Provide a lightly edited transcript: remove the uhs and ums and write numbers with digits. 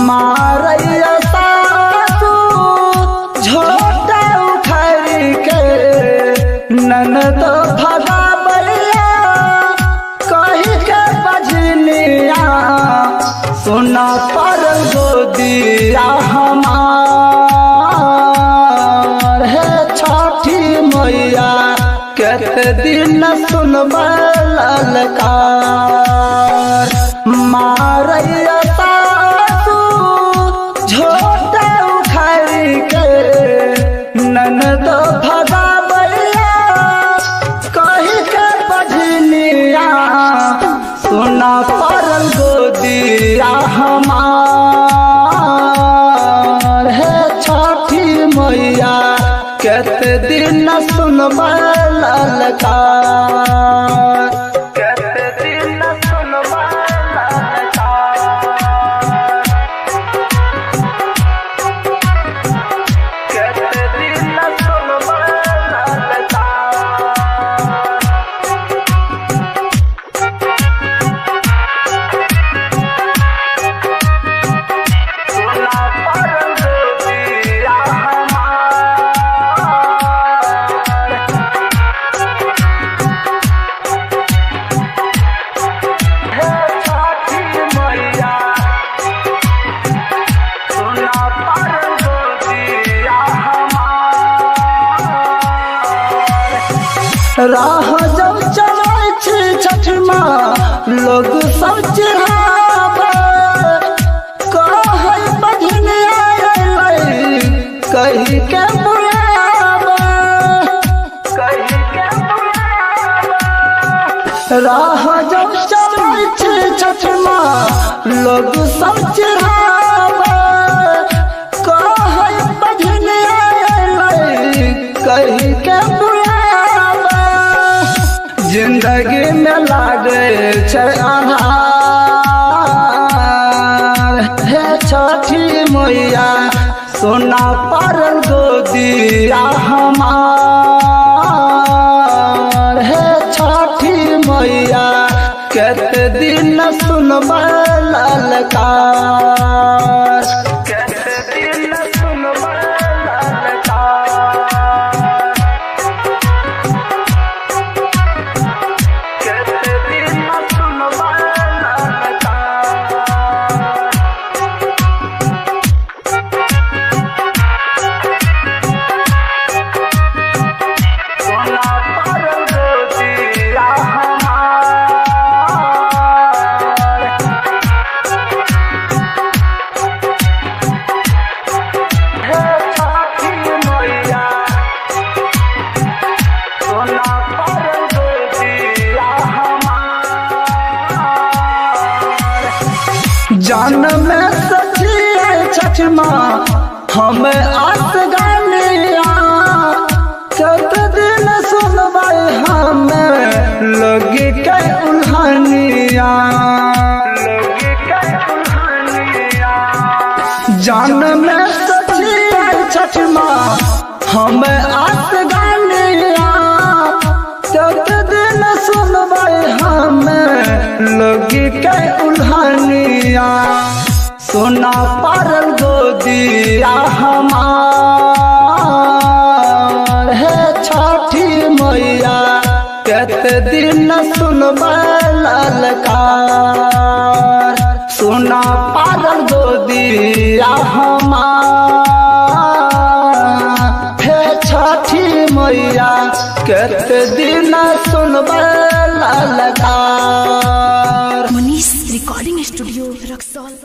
मारैया सासू झोटा उखाड़ के ननद भगाबैया कही के बजनिया सुना पर गोदिया हमार है छठी मैया कहते दिन सुनबा ललकार। मारैया सासू झोटा उखाड़ के ननद भगाबैया कही के बजनिया सुना परल गोदिया हमार है छठी मैया कहते दिन सुनबा ललकार। कहते दिन सुनबा राह जब चलै छी छठ माँ लोग सब चिढ़ाबे कहै बजनिया अयलै कही के बुलाबे राह जब चलै छी छठ माँ लोग सब चिढ़ाबे कहै बजनिया अयलै कही के जिंदगी में लागे छै आधार हे छठी मैया सोना पर गोदिया हमार है छठी मैया कहते दिन सुनबा ललकार। कहते दिन सुनबा जान में सची है छठ माँ हमें आस गानिया कहते दिन सुनबा हमें लगी के उल्हानिया जान में सची है छठ माँ हमें आस गानिया कहते दिन सुनबा हमें लगी के उल्हानिया सोना परल गोदिया हमार है छठी मैया कहते दिन सुनबा ललकार। सोना परल गोदिया हमार है छठी मैया कहते दिन सुनबा ललकार। Manish recording studio Raxaul.